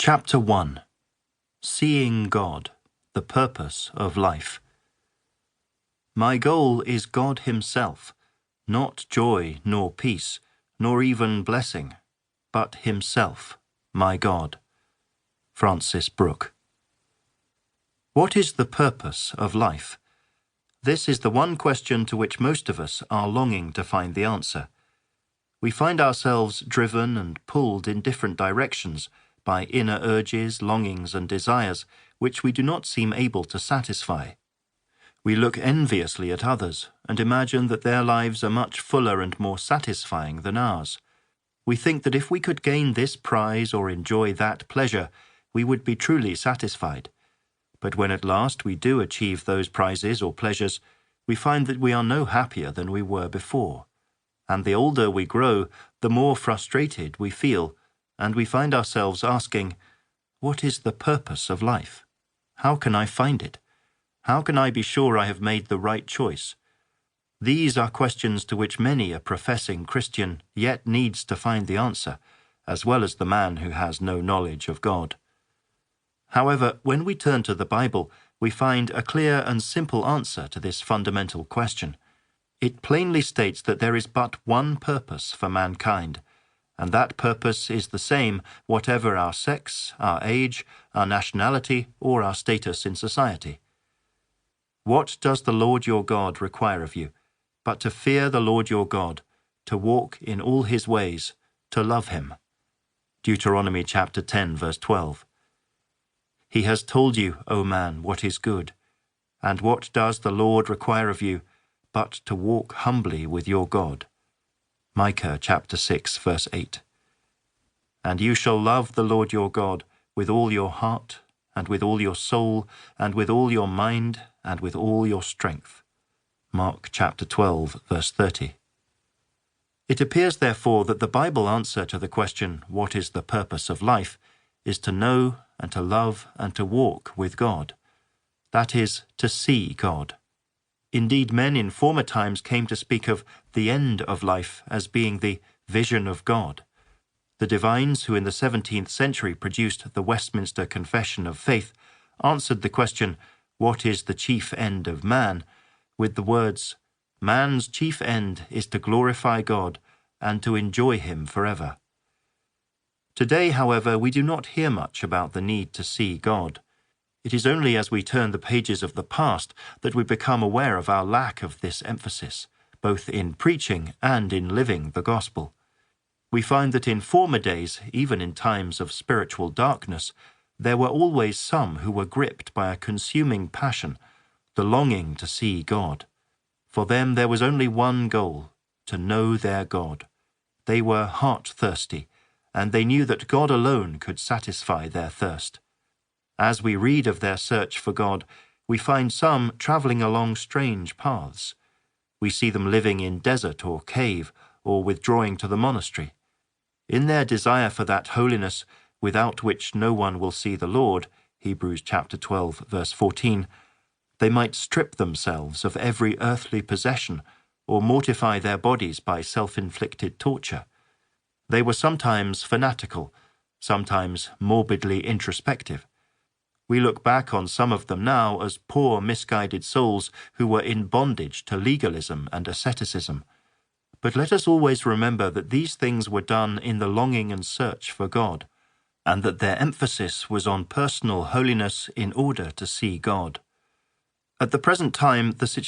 Chapter 1. Seeing God, the Purpose of Life. My goal is God Himself, not joy nor peace, nor even blessing, but Himself, my God. Francis Brooke. What is the purpose of life? This is the one question to which most of us are longing to find the answer. We find ourselves driven and pulled in different directions by inner urges, longings, and desires which we do not seem able to satisfy. We look enviously at others and imagine that their lives are much fuller and more satisfying than ours. We think that if we could gain this prize or enjoy that pleasure, we would be truly satisfied. But when at last we do achieve those prizes or pleasures, we find that we are no happier than we were before. And the older we grow, the more frustrated we feel, and we find ourselves asking, what is the purpose of life? How can I find it? How can I be sure I have made the right choice? These are questions to which many a professing Christian yet needs to find the answer, as well as the man who has no knowledge of God. However, when we turn to the Bible, we find a clear and simple answer to this fundamental question. It plainly states that there is but one purpose for mankind, and that purpose is the same whatever our sex, our age, our nationality, or our status in society. What does the Lord your God require of you, but to fear the Lord your God, to walk in all His ways, to love Him? Deuteronomy chapter 10, verse 12. He has told you, O man, what is good. And what does the Lord require of you, but to walk humbly with your God? Micah chapter 6, verse 8. And you shall love the Lord your God with all your heart, and with all your soul, and with all your mind, and with all your strength. Mark chapter 12, verse 30. It appears, therefore, that the Bible answer to the question, what is the purpose of life, is to know and to love and to walk with God. That is, to see God. Indeed, men in former times came to speak of the end of life as being the vision of God. The divines who in the 17th century produced the Westminster Confession of Faith answered the question, what is the chief end of man, with the words, man's chief end is to glorify God and to enjoy Him forever. Today, however, we do not hear much about the need to see God. It is only as we turn the pages of the past that we become aware of our lack of this emphasis, both in preaching and in living the gospel. We find that in former days, even in times of spiritual darkness, there were always some who were gripped by a consuming passion, the longing to see God. For them there was only one goal, to know their God. They were heart-thirsty, and they knew that God alone could satisfy their thirst. As we read of their search for God, we find some travelling along strange paths. We see them living in desert or cave, or withdrawing to the monastery. In their desire for that holiness, without which no one will see the Lord, Hebrews chapter 12, verse 14, they might strip themselves of every earthly possession, or mortify their bodies by self-inflicted torture. They were sometimes fanatical, sometimes morbidly introspective. We look back on some of them now as poor, misguided souls who were in bondage to legalism and asceticism. But let us always remember that these things were done in the longing and search for God, and that their emphasis was on personal holiness in order to see God. At the present time, the situation